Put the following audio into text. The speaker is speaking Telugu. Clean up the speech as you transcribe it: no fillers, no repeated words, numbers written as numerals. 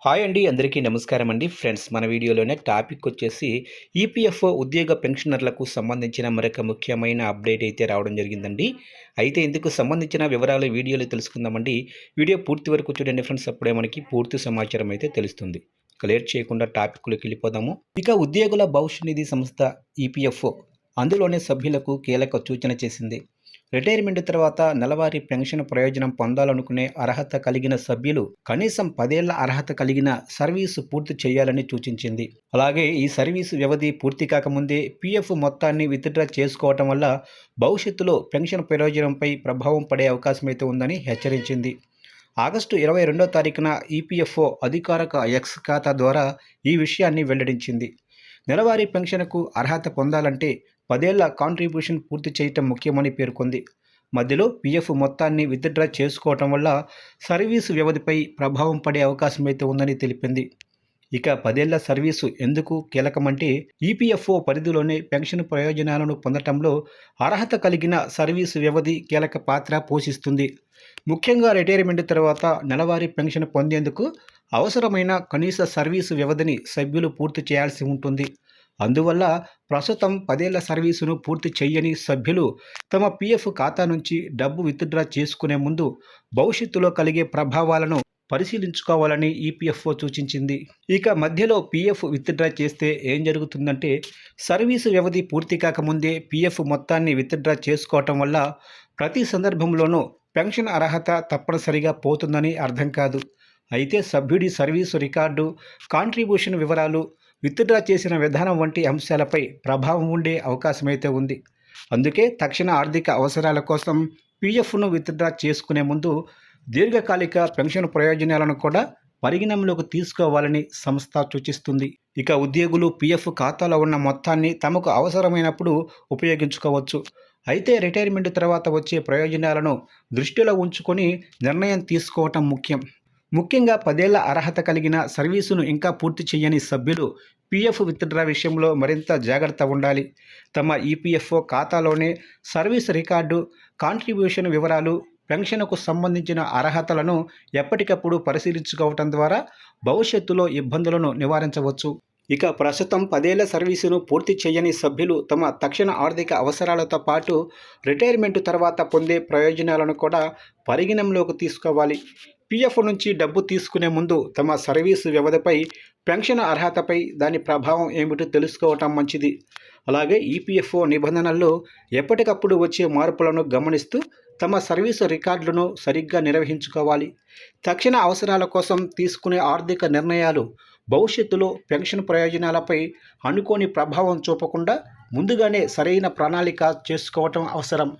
హాయ్ అండి. అందరికీ నమస్కారం అండి. ఫ్రెండ్స్ మన వీడియోలోనే టాపిక్ వచ్చేసి ఈపీఎఫ్ఓ ఉద్యోగ పెన్షనర్లకు సంబంధించిన మరొక ముఖ్యమైన అప్డేట్ అయితే రావడం జరిగిందండి. అయితే ఇందుకు సంబంధించిన వివరాలు వీడియోలో తెలుసుకుందామండి. వీడియో పూర్తి వరకు చూడండి ఫ్రెండ్స్. అప్పుడే మనకి పూర్తి సమాచారం అయితే తెలుస్తుంది. లేట్ చేయకుండా టాపిక్లోకి వెళ్ళిపోదాము. ఇక ఉద్యోగుల భవిష్య నిధి సంస్థ ఈపీఎఫ్ఓ అందులోని సభ్యులకు కీలక సూచన చేసింది. రిటైర్మెంట్ తర్వాత నెలవారీ పెన్షన్ ప్రయోజనం పొందాలనుకునే అర్హత కలిగిన సభ్యులు కనీసం 10 ఏళ్ల అర్హత కలిగిన సర్వీసు పూర్తి చేయాలని సూచించింది. అలాగే ఈ సర్వీసు వ్యవధి పూర్తి కాకముందే పీఎఫ్ మొత్తాన్ని విత్డ్రా చేసుకోవటం వల్ల భవిష్యత్తులో పెన్షన్ ప్రయోజనంపై ప్రభావం పడే అవకాశం అయితే ఉందని హెచ్చరించింది. ఆగస్టు 22వ తారీఖున ఈపీఎఫ్ఓ అధికారిక ఎక్స్ ఖాతా ద్వారా ఈ విషయాన్ని వెల్లడించింది. నెలవారీ పెన్షన్కు అర్హత పొందాలంటే 10 ఏళ్ల కాంట్రిబ్యూషన్ పూర్తి చేయటం ముఖ్యమని పేర్కొంది. మధ్యలో పీఎఫ్ మొత్తాన్ని విత్డ్రా చేసుకోవటం వల్ల సర్వీసు వ్యవధిపై ప్రభావం పడే అవకాశం అయితే ఉందని తెలిపింది. ఇక 10 ఏళ్ల సర్వీసు ఎందుకు కీలకమంటే ఈపీఎఫ్ఓ పరిధిలోనే పెన్షన్ ప్రయోజనాలను పొందటంలో అర్హత కలిగిన సర్వీసు వ్యవధి కీలక పాత్ర పోషిస్తుంది. ముఖ్యంగా రిటైర్మెంట్ తర్వాత నెలవారీ పెన్షన్ పొందేందుకు అవసరమైన కనీస సర్వీసు వ్యవధిని సభ్యులు పూర్తి చేయాల్సి ఉంటుంది. అందువల్ల ప్రస్తుతం 10 ఏళ్ల సర్వీసును పూర్తి చేయని సభ్యులు తమ పీఎఫ్ ఖాతా నుంచి డబ్బు విత్డ్రా చేసుకునే ముందు భవిష్యత్తులో కలిగే ప్రభావాలను పరిశీలించుకోవాలని ఈపీఎఫ్ఓ సూచించింది. ఇక మధ్యలో పీఎఫ్ విత్డ్రా చేస్తే ఏం జరుగుతుందంటే సర్వీసు వ్యవధి పూర్తి కాకముందే పీఎఫ్ మొత్తాన్ని విత్డ్రా చేసుకోవటం వల్ల ప్రతి సందర్భంలోనూ పెన్షన్ అర్హత తప్పనిసరిగా పోతుందని అర్థం కాదు. అయితే సభ్యుడి సర్వీసు రికార్డు, కాంట్రిబ్యూషన్ వివరాలు, విత్డ్రా చేసిన విధానం వంటి అంశాలపై ప్రభావం ఉండే అవకాశమైతే ఉంది. అందుకే తక్షణ ఆర్థిక అవసరాల కోసం పీఎఫ్ను విత్డ్రా చేసుకునే ముందు దీర్ఘకాలిక పెన్షన్ ప్రయోజనాలను కూడా పరిగణనలోకి తీసుకోవాలని సంస్థ సూచిస్తుంది. ఇక ఉద్యోగులు పీఎఫ్ ఖాతాలో ఉన్న మొత్తాన్ని తమకు అవసరమైనప్పుడు ఉపయోగించుకోవచ్చు. అయితే రిటైర్మెంట్ తర్వాత వచ్చే ప్రయోజనాలను దృష్టిలో ఉంచుకొని నిర్ణయం తీసుకోవటం ముఖ్యం. ముఖ్యంగా 10 ఏళ్ల అర్హత కలిగిన సర్వీసును ఇంకా పూర్తి చేయని సభ్యులు పీఎఫ్ విత్డ్రా విషయంలో మరింత జాగ్రత్త ఉండాలి. తమ ఈపీఎఫ్ఓ ఖాతాలోనే సర్వీస్ రికార్డు, కాంట్రిబ్యూషన్ వివరాలు, పెన్షన్కు సంబంధించిన అర్హతలను ఎప్పటికప్పుడు పరిశీలించుకోవటం ద్వారా భవిష్యత్తులో ఇబ్బందులను నివారించవచ్చు. ఇక ప్రస్తుతం 10 ఏళ్ల సర్వీసును పూర్తి చేయని సభ్యులు తమ తక్షణ ఆర్థిక అవసరాలతో పాటు రిటైర్మెంట్ తర్వాత పొందే ప్రయోజనాలను కూడా పరిగణనలోకి తీసుకోవాలి. పీఎఫ్ నుంచి డబ్బు తీసుకునే ముందు తమ సర్వీసు వ్యవధిపై, పెన్షన్ అర్హతపై దాని ప్రభావం ఏమిటో తెలుసుకోవటం మంచిది. అలాగే ఈపీఎఫ్ఓ నిబంధనల్లో ఎప్పటికప్పుడు వచ్చే మార్పులను గమనిస్తూ తమ సర్వీసు రికార్డులను సరిగ్గా నిర్వహించుకోవాలి. తక్షణ అవసరాల కోసం తీసుకునే ఆర్థిక నిర్ణయాలు భవిష్యత్తులో పెన్షన్ ప్రయోజనాలపై అనుకోని ప్రభావం చూపకుండా ముందుగానే సరైన ప్రణాళిక చేసుకోవటం అవసరం.